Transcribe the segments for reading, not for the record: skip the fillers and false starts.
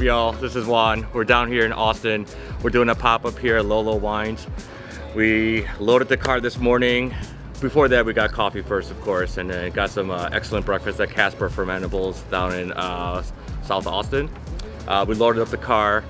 y'all? This is Juan. We're down here in Austin. We're doing a pop-up here at Lolo Wines. We loaded the car this morning. Before that, we got coffee first, of course, and then got some excellent breakfast at Casper Fermentables down in South Austin. We loaded up the car.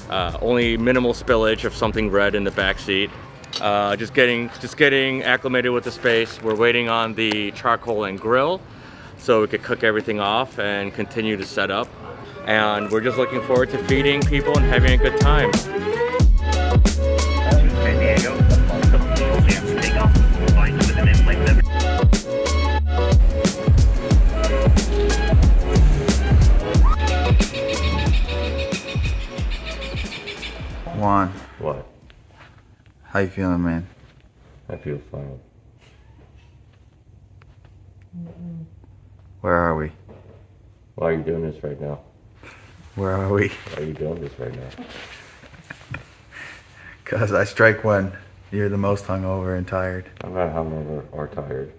Only minimal spillage of something red in the back seat. Just getting acclimated with the space. We're waiting on the charcoal and grill so we could cook everything off and continue to set up. And we're just looking forward to feeding people and having a good time. Juan. What? How you feeling, man? I feel fine. Where are we? Why are you doing this right now? Where are we? Why are you doing this right now? Cause I strike when you're the most hungover and tired. I'm not hungover or tired.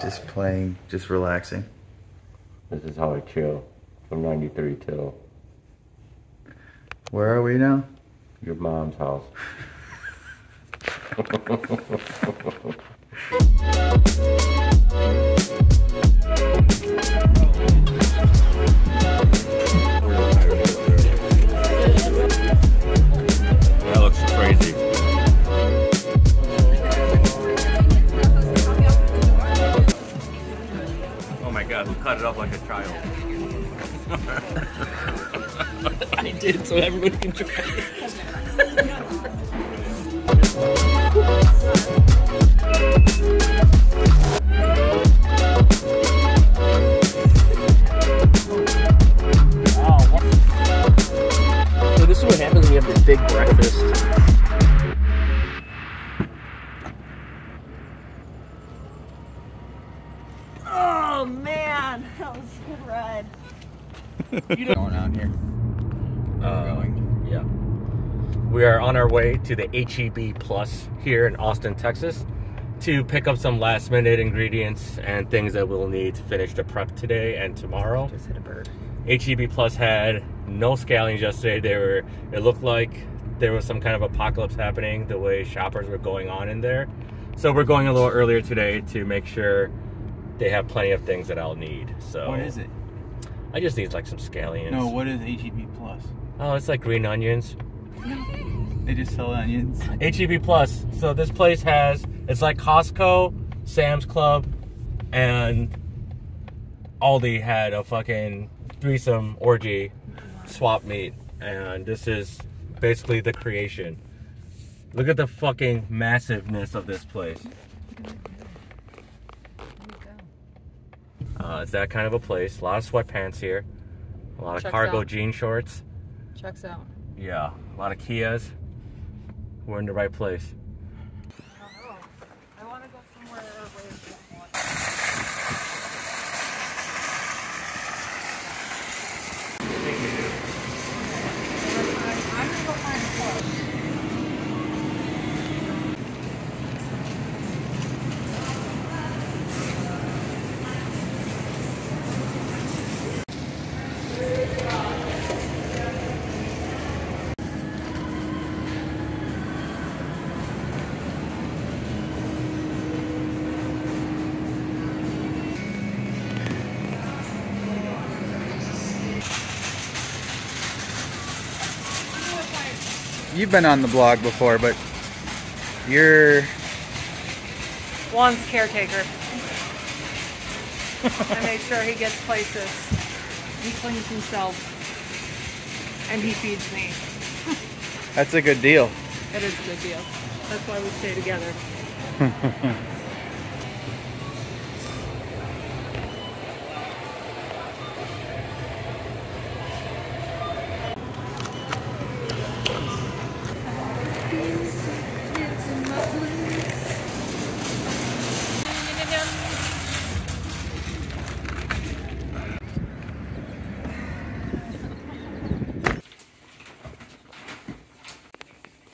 Just playing, just relaxing. This is how I chill from 93 till Where are we now? your mom's house. That looks crazy. Oh my god, who cut it up like a child? I did, so everybody can try it. So this is what happens when you have this big breakfast. Oh man, that was a good ride. What's going on here? Yeah. We are on our way to the HEB Plus here in Austin, Texas to pick up some last minute ingredients and things that we'll need to finish the prep today and tomorrow. Just hit a bird. HEB Plus had no scallions yesterday. It looked like there was some kind of apocalypse happening the way shoppers were going on in there. So we're going a little earlier today to make sure they have plenty of things that I'll need. So what is it? I just need like some scallions. No, what is HEB Plus? Oh, it's like green onions. They just sell onions. HEB Plus. So this place it's like Costco, Sam's Club, and Aldi had a fucking threesome orgy swap meet. And this is basically the creation. Look at the fucking massiveness of this place. It's that kind of a place. A lot of sweatpants here. A lot of Checks cargo out. jean shorts. Checks out. Yeah, a lot of Kias. We're in the right place. I want to go somewhere away from water. I'm gonna go find a club. You've been on the blog before, but you're Juan's caretaker. I make sure he gets places. He cleans himself. And he feeds me. that's a good deal. It is a good deal. That's why we stay together.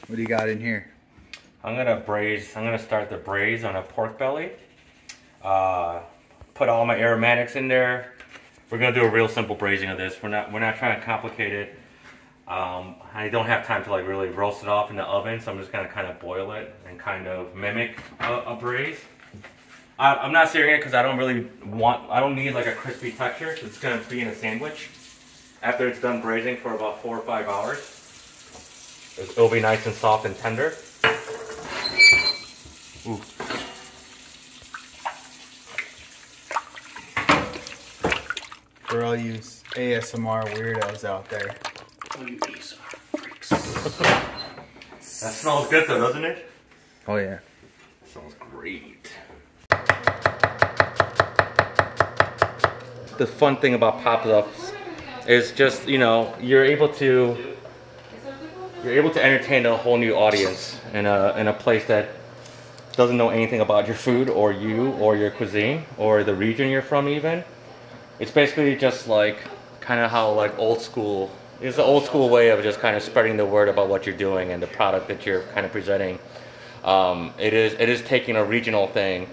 What do you got in here? I'm gonna start the braise on a pork belly. Put all my aromatics in there. We're gonna do a real simple braising of this. We're not trying to complicate it. I don't have time to like really roast it off in the oven, so I'm just gonna kind of boil it and kind of mimic a braise. I'm not searing it because I don't need like a crispy texture. It's gonna be in a sandwich. After it's done braising for about 4 or 5 hours, it'll be nice and soft and tender. Ooh. For all you ASMR weirdos out there. Oh, you ASMR freaks. That smells good though, doesn't it? Oh yeah. That smells great. The fun thing about pop-ups is just, you know, you're able to entertain a whole new audience in a place that doesn't know anything about your food or you or your cuisine or the region you're from even. It's basically just like kind of how like old school, it's an old school way of just kind of spreading the word about what you're doing and the product that you're kind of presenting. It is taking a regional thing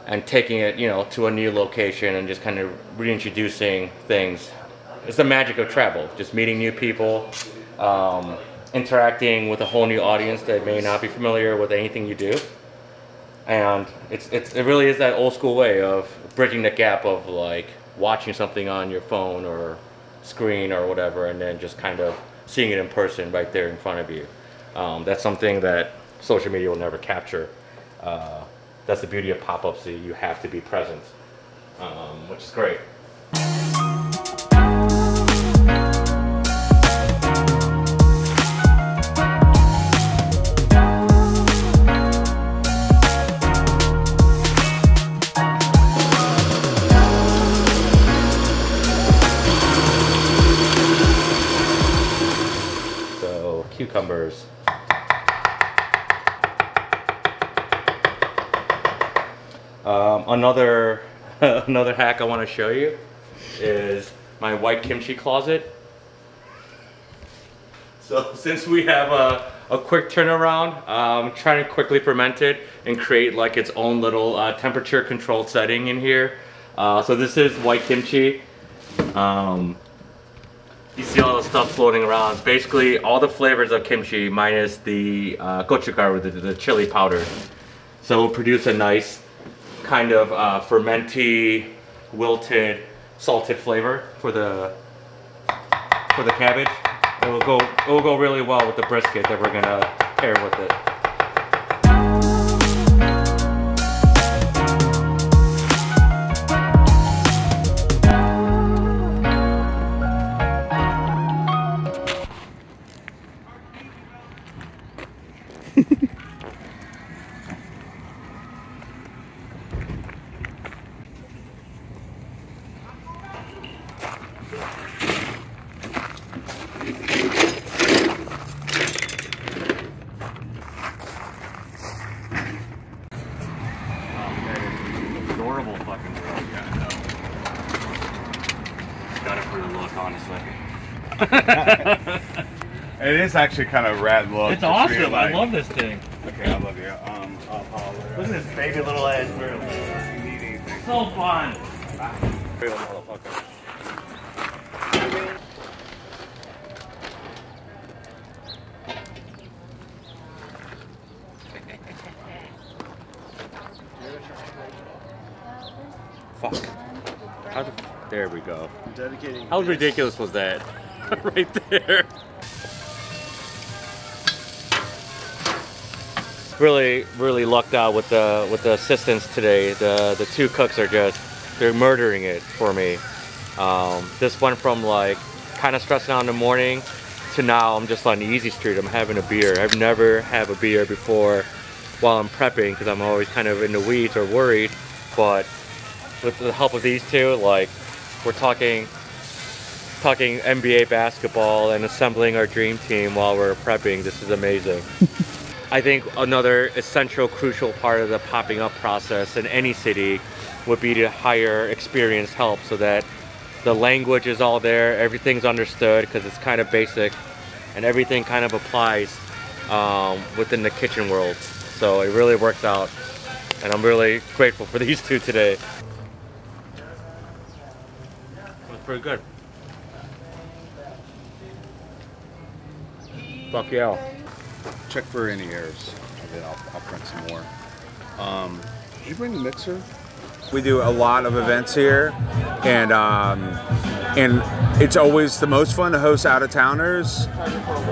and taking it, you know, to a new location and just kind of reintroducing things. It's the magic of travel, just meeting new people, interacting with a whole new audience that may not be familiar with anything you do. And it really is that old school way of bridging the gap of like watching something on your phone or screen or whatever, and then just kind of seeing it in person right there in front of you. That's something that social media will never capture. That's the beauty of pop-ups, that you have to be present, which is great. So, cucumbers. Another hack I want to show you is my white kimchi closet. So since we have a quick turnaround, I'm trying to quickly ferment it and create like its own little temperature controlled setting in here. So this is white kimchi. You see all the stuff floating around. It's basically all the flavors of kimchi minus the gochugaru, the chili powder. So we'll produce a nice kind of fermenty, wilted, salted flavor for the cabbage. It will go really well with the brisket that we're gonna pair with it. Adorable fucking girl. Yeah, I know. Got it for the look, honestly. It is actually kind of a rad look. It's awesome. I love this thing. Okay, I love you. Look at this baby little ass grill. So fun. Real motherfucker. Fuck. There we go. How ridiculous was that? Right there. Really lucked out with the assistants today. The two cooks are they're murdering it for me. This went from like kind of stressing out in the morning to now I'm just on the easy street. I'm having a beer. I've never had a beer before while I'm prepping because I'm always kind of in the weeds or worried. But with the help of these two, like we're talking NBA basketball and assembling our dream team while we're prepping. This is amazing. I think another essential, crucial part of the popping up process in any city would be to hire experienced help so that the language is all there, everything's understood because it's kind of basic and everything kind of applies within the kitchen world. So it really works out and I'm really grateful for these two today. pretty good. Fuck yeah. Check for any errors, and then I'll print some more. Did you bring the mixer? We do a lot of events here, and it's always the most fun to host out-of-towners.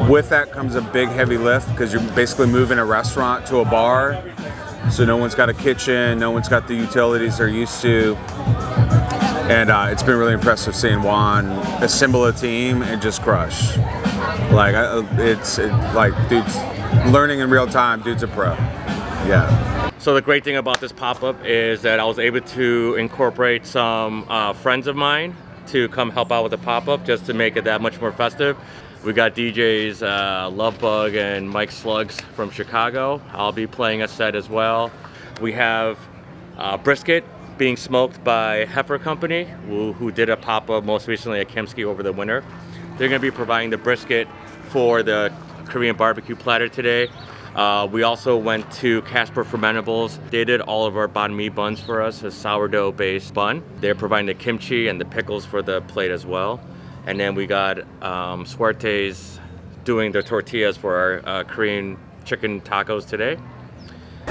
With that comes a big heavy lift because you're basically moving a restaurant to a bar, so no one's got a kitchen, no one's got the utilities they're used to, and it's been really impressive seeing Juan assemble a team and just crush. Like it's dude's learning in real time. Dude's a pro. Yeah. So the great thing about this pop-up is that I was able to incorporate some friends of mine to come help out with the pop-up just to make it that much more festive. We got DJs Lovebug and Mike Slugs from Chicago. I'll be playing a set as well. We have brisket being smoked by Heifer Company, who did a pop-up most recently at Kimsky over the winter. They're going to be providing the brisket for the Korean barbecue platter today. We also went to Casper Fermentables. They did all of our banh mi buns for us, a sourdough-based bun. They're providing the kimchi and the pickles for the plate as well. And then we got Suertes doing the tortillas for our Korean chicken tacos today.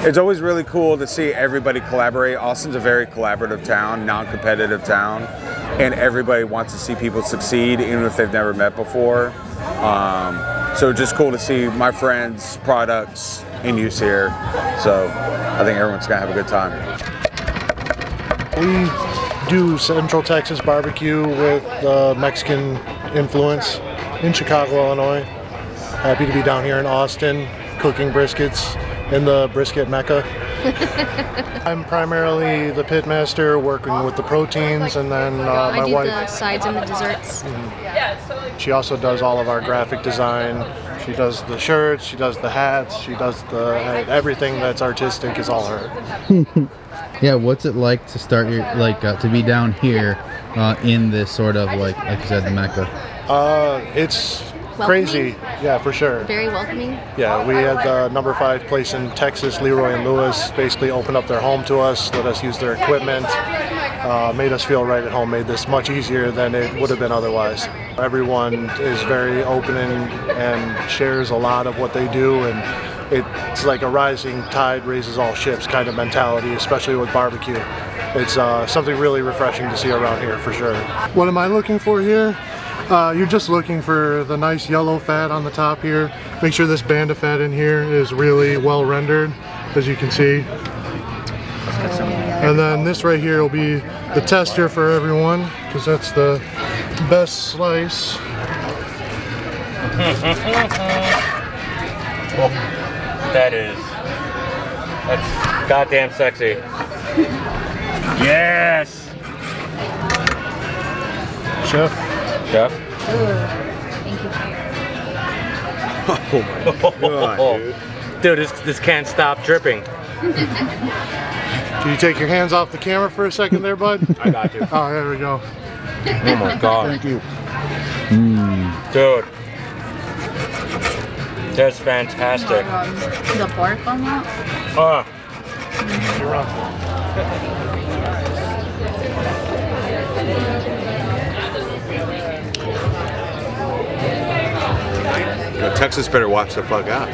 It's always really cool to see everybody collaborate. Austin's a very collaborative town, non-competitive town, and everybody wants to see people succeed even if they've never met before. So just cool to see my friends' products in use here. So I think everyone's gonna have a good time. We do Central Texas barbecue with Mexican influence in Chicago, Illinois. Happy to be down here in Austin cooking briskets in the brisket mecca. I'm primarily the pit master, working with the proteins, and then my I do wife. the sides and the desserts. She also does all of our graphic design. She does the shirts, she does the hats, she does everything that's artistic is all her. Yeah, what's it like to start your to be down here in this sort of like you said, the Mecca? It's Welcoming? crazy, yeah, for sure. Very welcoming. Yeah, we had the number 5 place in Texas, Leroy and Lewis, basically open up their home to us, let us use their equipment, made us feel right at home, made this much easier than it would have been otherwise. Everyone is very open and shares a lot of what they do, and it's like a rising tide raises all ships kind of mentality, especially with barbecue. It's something really refreshing to see around here for sure. What am I looking for here? You're just looking for the nice yellow fat on the top here. Make sure this band of fat in here is really well rendered, as you can see. And then this right here will be the tester for everyone, because that's the best slice. That's goddamn sexy. Yes! Chef. Chef? Thank you. God, dude. Dude, this can't stop dripping. Can you take your hands off the camera for a second there, bud? I got you. Oh, there we go. Oh my god. Thank you. Dude. That's fantastic. The bark on that? You're welcome. Texas better watch the fuck out.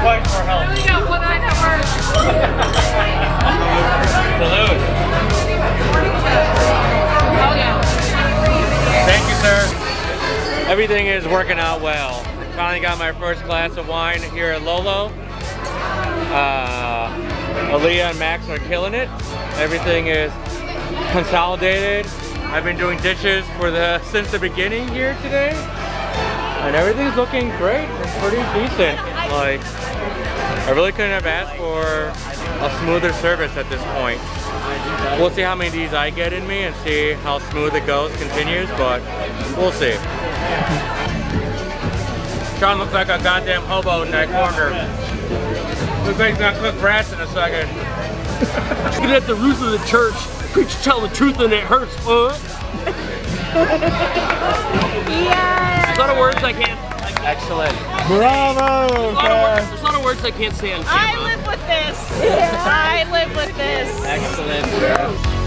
Quite for help. We got one eye that works. Salute. Oh yeah. Thank you, sir. Everything is working out well. finally got my first glass of wine here at Lolo. Aaliyah and Max are killing it. Everything is consolidated. I've been doing dishes since the beginning here today, and everything's looking great. It's pretty decent. Like, I really couldn't have asked for a smoother service at this point. We'll see how many of these I get in me and see how smooth it continues, but we'll see. Sean looks like a goddamn hobo in that corner. Looks like he's gonna cook rats in a second. Looking at the roof of the church, preach tell the truth and it hurts, Yes! There's a lot of words I can't. Excellent. Bravo! There's a lot of words I can't say on camera. I live with this! I live with this! Excellent.